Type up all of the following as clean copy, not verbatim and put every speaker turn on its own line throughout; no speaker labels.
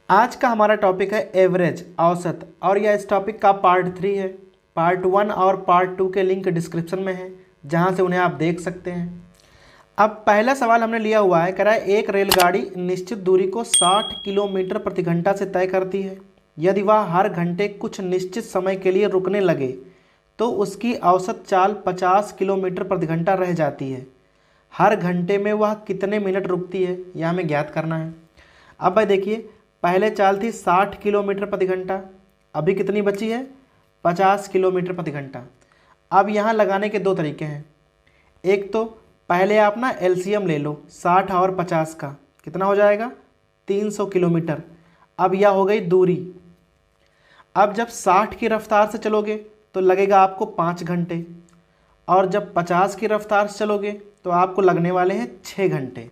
आज का हमारा टॉपिक है एवरेज, औसत, और यह इस टॉपिक का पार्ट 3 है। पार्ट 1 और पार्ट 2 के लिंक डिस्क्रिप्शन में है, जहां से उन्हें आप देख सकते हैं। अब पहला सवाल हमने लिया हुआ है, कह रहा है एक रेलगाड़ी निश्चित दूरी को 60 किलोमीटर प्रति घंटा से तय करती है। यदि वह हर घंटे कुछ निश्चित समय के लिए रुकने लगे तो उसकी औसत चाल 50 किलोमीटर प्रति घंटा रह जाती है। हर घंटे में वह कितने मिनट रुकती है, यह हमें ज्ञात करना है। अब भाई देखिए, पहले चाल थी 60 किलोमीटर प्रति घंटा, अभी कितनी बची है? 50 किलोमीटर प्रति घंटा। अब यहाँ लगाने के दो तरीके हैं। एक तो पहले आप ना एलसीएम ले लो 60 और 50 का, कितना हो जाएगा? 300 किलोमीटर। अब यह हो गई दूरी। अब जब 60 की रफ्तार से चलोगे तो लगेगा आपको 5 घंटे, और जब 50 की रफ्तार से चलोगे तो आपको लगने वाले हैं 6 घंटे।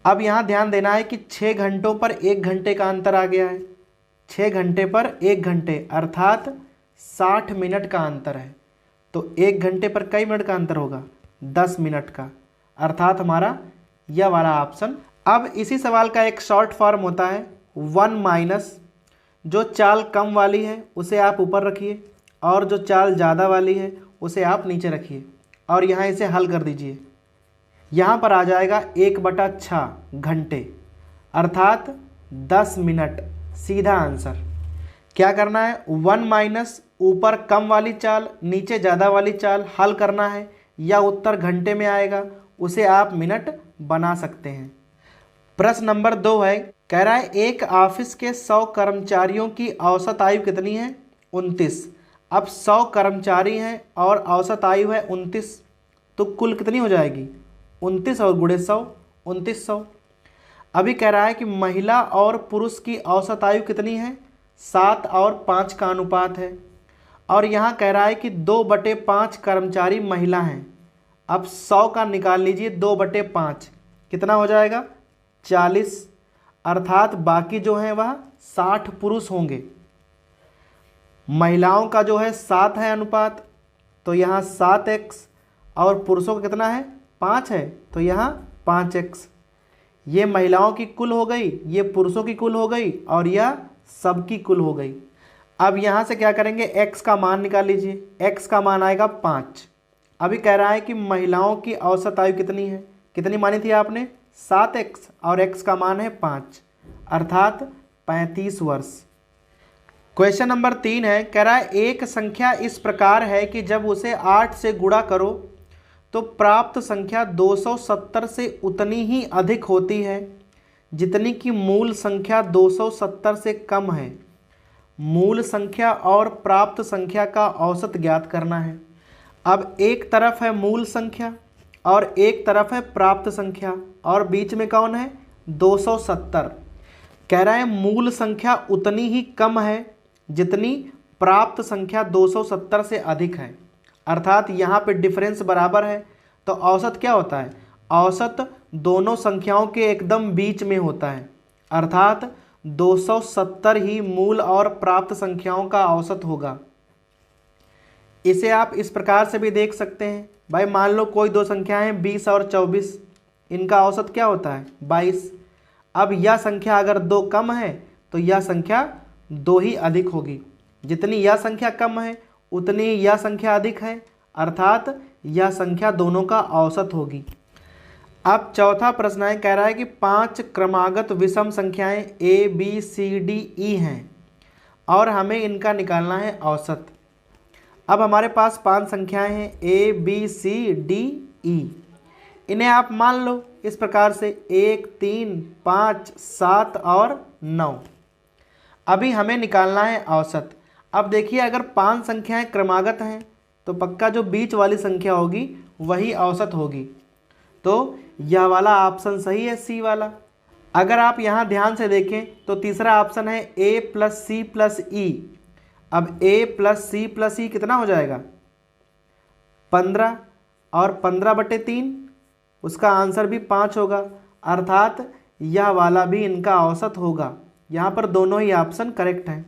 अब यहाँ ध्यान देना है कि 6 घंटों पर 1 घंटे का अंतर आ गया है। 6 घंटे पर 1 घंटे अर्थात 60 मिनट का अंतर है। तो 1 घंटे पर कई मिनट का अंतर होगा? 10 मिनट का, अर्थात हमारा यह वाला ऑप्शन। अब इसी सवाल का एक शॉर्ट फॉर्म होता है 1 माइनस, जो चाल कम वाली है उसे आप ऊपर रखिए और जो चाल ज़्यादा वाली है उसे आप नीचे रखिए, और यहाँ इसे हल कर दीजिए। यहाँ पर आ जाएगा 1/6 घंटे अर्थात 10 मिनट, सीधा आंसर। क्या करना है? 1 माइनस, ऊपर कम वाली चाल नीचे ज़्यादा वाली चाल हल करना है, या उत्तर घंटे में आएगा, उसे आप मिनट बना सकते हैं। प्रश्न नंबर 2 है, कह रहा है एक ऑफिस के 100 कर्मचारियों की औसत आयु कितनी है? 29। अब 100 कर्मचारी हैं और औसत आयु है 29, तो कुल कितनी हो जाएगी? 29 और गुणे 100, 2900। अभी कह रहा है कि महिला और पुरुष की औसत आयु कितनी है? 7 और 5 का अनुपात है, और यहाँ कह रहा है कि 2/5 कर्मचारी महिला हैं। अब 100 का निकाल लीजिए 2/5, कितना हो जाएगा? 40, अर्थात बाकी जो हैं वह 60 पुरुष होंगे। महिलाओं का जो है 7 है अनुपात, तो यहाँ 7x, और पुरुषों का कितना है? 5 है, तो यहाँ 5x। ये महिलाओं की कुल हो गई, ये पुरुषों की कुल हो गई, और यह सबकी कुल हो गई। अब यहाँ से क्या करेंगे? x का मान निकाल लीजिए। x का मान आएगा 5। अभी कह रहा है कि महिलाओं की औसत आयु कितनी है? कितनी मानी थी आपने? 7x, और x का मान है 5, अर्थात 35 वर्ष। क्वेश्चन नंबर 3 है, कह रहा है एक संख्या इस प्रकार है कि जब उसे 8 से गुणा करो तो प्राप्त संख्या 270 से उतनी ही अधिक होती है जितनी कि मूल संख्या 270 से कम है। मूल संख्या और प्राप्त संख्या का औसत ज्ञात करना है। अब एक तरफ है मूल संख्या और एक तरफ है प्राप्त संख्या, और बीच में कौन है? 270। कह रहा है मूल संख्या उतनी ही कम है जितनी प्राप्त संख्या 270 से अधिक है, अर्थात यहाँ पे डिफरेंस बराबर है। तो औसत क्या होता है? औसत दोनों संख्याओं के एकदम बीच में होता है, अर्थात 270 ही मूल और प्राप्त संख्याओं का औसत होगा। इसे आप इस प्रकार से भी देख सकते हैं। भाई मान लो कोई दो संख्याएं 20 और 24, इनका औसत क्या होता है? 22। अब यह संख्या अगर 2 कम है तो यह संख्या 2 ही अधिक होगी। जितनी यह संख्या कम है उतनी यह संख्या अधिक है, अर्थात यह संख्या दोनों का औसत होगी। अब चौथा प्रश्न है, कह रहा है कि 5 क्रमागत विषम संख्याएं a b c d e हैं और हमें इनका निकालना है औसत। अब हमारे पास 5 संख्याएं हैं a b c d e। इन्हें आप मान लो इस प्रकार से 1 3 5 7 और 9। अभी हमें निकालना है औसत। अब देखिए, अगर 5 संख्याएं क्रमागत हैं तो पक्का जो बीच वाली संख्या होगी वही औसत होगी। तो यह वाला ऑप्शन सही है, सी वाला। अगर आप यहाँ ध्यान से देखें तो तीसरा ऑप्शन है a + c + e। अब a + c + e कितना हो जाएगा? 15, और 15/3, उसका आंसर भी 5 होगा, अर्थात यह वाला भी इनका औसत होगा। यहाँ पर दोनों ही ऑप्शन करेक्ट हैं।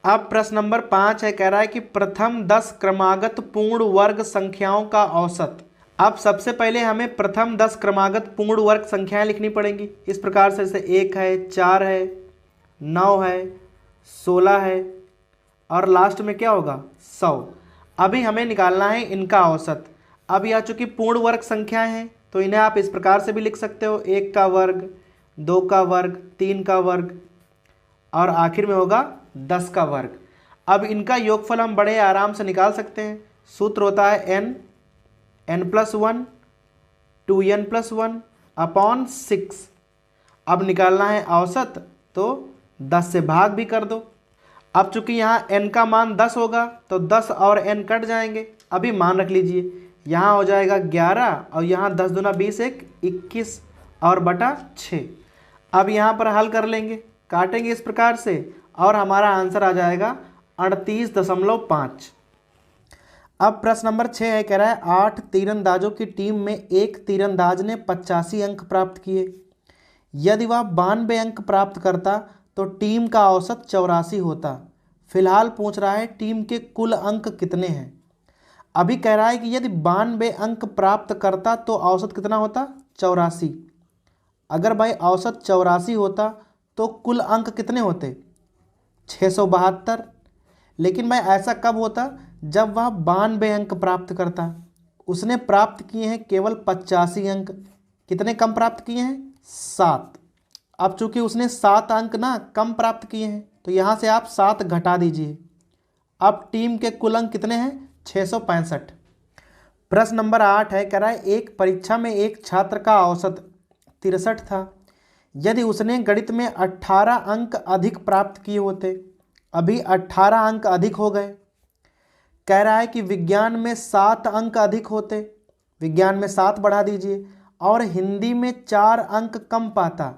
अब प्रश्न नंबर 5 है, कह रहा है कि प्रथम 10 क्रमागत पूर्ण वर्ग संख्याओं का औसत। अब सबसे पहले हमें प्रथम 10 क्रमागत पूर्ण वर्ग संख्याएं लिखनी पड़ेंगी इस प्रकार से, जैसे 1 है, 4 है, 9 है, 16 है और लास्ट में क्या होगा 100। अभी हमें निकालना है इनका औसत। अब यह चूंकि पूर्ण वर्ग संख्याएं हैं तो इन्हें आप इस प्रकार से भी लिख सकते हो, 1 का वर्ग, 2 का वर्ग, 3 का वर्ग और आखिर में होगा 10 का वर्ग। अब इनका योगफल हम बड़े आराम से निकाल सकते हैं। सूत्र होता है n+1 2n+1 अपॉन 6। अब निकालना है औसत तो 10 से भाग भी कर दो। अब चूंकि यहाँ n का मान 10 होगा तो 10 और n कट जाएंगे। अभी मान रख लीजिए, यहाँ हो जाएगा 11 और यहाँ 10 दूना 20 एक 21 और बटा 6। अब यहाँ पर हल कर लेंगे, काटेंगे इस प्रकार से और हमारा आंसर आ जाएगा 38.5। अब प्रश्न नंबर 6 है, कह रहा है 8 तीरंदाजों की टीम में एक तीरंदाज ने 85 अंक प्राप्त किए। यदि वह 92 अंक प्राप्त करता तो टीम का औसत 84 होता। फिलहाल पूछ रहा है टीम के कुल अंक कितने हैं। अभी कह रहा है कि यदि 92 अंक प्राप्त करता तो औसत कितना होता 84। अगर भाई औसत 84 होता तो कुल अंक कितने होते 672। लेकिन भाई ऐसा कब होता जब वह 92 अंक प्राप्त करता। उसने प्राप्त किए हैं केवल 85 अंक। कितने कम प्राप्त किए हैं 7। अब चूंकि उसने 7 अंक ना कम प्राप्त किए हैं तो यहाँ से आप 7 घटा दीजिए। अब टीम के कुल अंक कितने हैं 665। प्रश्न नंबर 8 है, कह रहा है एक परीक्षा में एक छात्र का औसत 63 था। यदि उसने गणित में 18 अंक अधिक प्राप्त किए होते। अभी 18 अंक अधिक हो गए। कह रहा है कि विज्ञान में 7 अंक अधिक होते। विज्ञान में 7 बढ़ा दीजिए और हिंदी में 4 अंक कम पाता।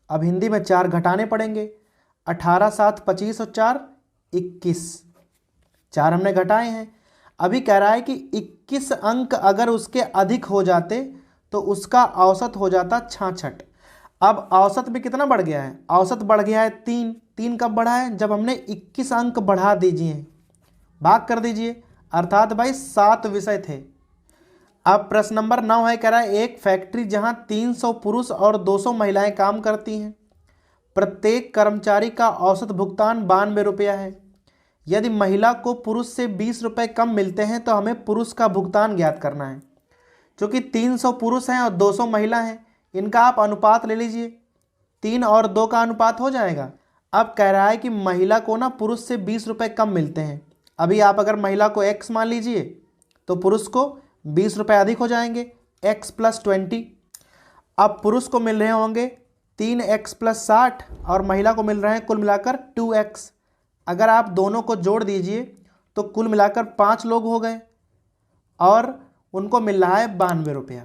अब हिंदी में 4 घटाने पड़ेंगे। 18 7 25 और 4 21। 4 हमने घटाए हैं। अभी कह रहा है कि 21 अंक अगर उसके अधिक हो जाते तो उसका औसत हो जाता 66। अब औसत में कितना बढ़ गया है, औसत बढ़ गया है 3। 3 कब बढ़ा है जब हमने 21 अंक बढ़ा दीजिए, भाग कर दीजिए, अर्थात भाई 7 विषय थे। अब प्रश्न नंबर 9 है, कह रहा है एक फैक्ट्री जहां 300 पुरुष और 200 महिलाएं काम करती हैं। प्रत्येक कर्मचारी का औसत भुगतान 92 रुपया है। यदि महिला को पुरुष से 20 रुपये कम मिलते हैं तो हमें पुरुष का भुगतान ज्ञात करना है। क्योंकि 300 पुरुष हैं और 200 महिला हैं, इनका आप अनुपात ले लीजिए, 3 और 2 का अनुपात हो जाएगा। अब कह रहा है कि महिला को ना पुरुष से 20 रुपये कम मिलते हैं। अभी आप अगर महिला को x मान लीजिए तो पुरुष को 20 रुपये अधिक हो जाएंगे, x + 20। अब पुरुष को मिल रहे होंगे 3x + 60 और महिला को मिल रहे हैं कुल मिलाकर 2x। अगर आप दोनों को जोड़ दीजिए तो कुल मिलाकर 5 लोग हो गए और उनको मिल रहा है 92 रुपया।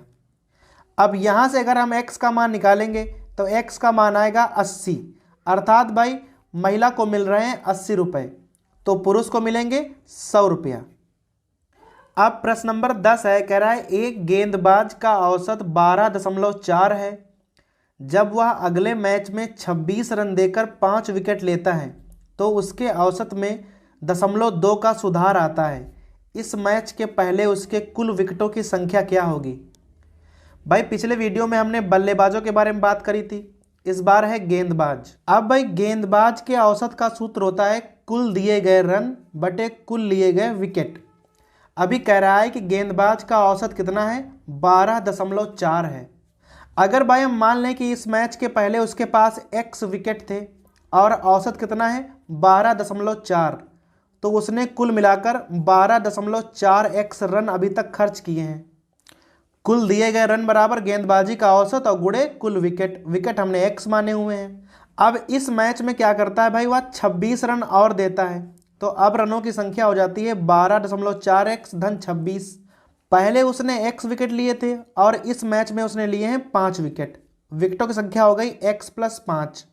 अब यहाँ से अगर हम x का मान निकालेंगे तो x का मान आएगा 80, अर्थात भाई महिला को मिल रहे हैं 80 रुपये तो पुरुष को मिलेंगे 100 रुपया। अब प्रश्न नंबर 10 है, कह रहा है एक गेंदबाज का औसत 12.4 है। जब वह अगले मैच में 26 रन देकर 5 विकेट लेता है तो उसके औसत में 0.2 का सुधार आता है। इस मैच के पहले उसके कुल विकेटों की संख्या क्या होगी। भाई पिछले वीडियो में हमने बल्लेबाजों के बारे में बात करी थी, इस बार है गेंदबाज। अब भाई गेंदबाज के औसत का सूत्र होता है कुल दिए गए रन बटे कुल लिए गए विकेट। अभी कह रहा है कि गेंदबाज का औसत कितना है 12.4 है। अगर भाई हम मान लें कि इस मैच के पहले उसके पास x विकेट थे और औसत कितना है 12.4, तो उसने कुल मिलाकर 12.4x रन अभी तक खर्च किए हैं। कुल दिए गए रन बराबर गेंदबाजी का औसत और गुणे कुल विकेट। विकेट हमने x माने हुए हैं। अब इस मैच में क्या करता है भाई, वह 26 रन और देता है तो अब रनों की संख्या हो जाती है 12.4x धन 26। पहले उसने x विकेट लिए थे और इस मैच में उसने लिए हैं 5 विकेट। विकेटों की संख्या हो गई x + 5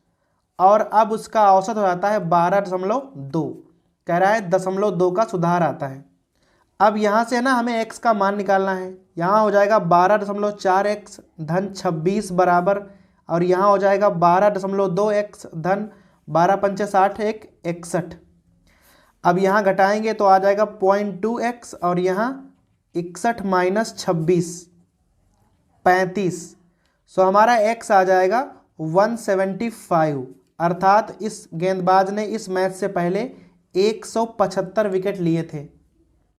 और अब उसका औसत हो जाता है 12.2। कह रहा है 0.2 का सुधार आता है। अब यहाँ से ना हमें x का मान निकालना है। यहाँ हो जाएगा 12.4x धन 26 बराबर और यहाँ हो जाएगा 12.2x धन 12 पंचे 60 एक 61। अब यहाँ घटाएंगे तो आ जाएगा 0.2x और यहाँ 61 - 26 35। सो हमारा x आ जाएगा 175। अर्थात इस गेंदबाज ने इस मैच से पहले 175 विकेट लिए थे।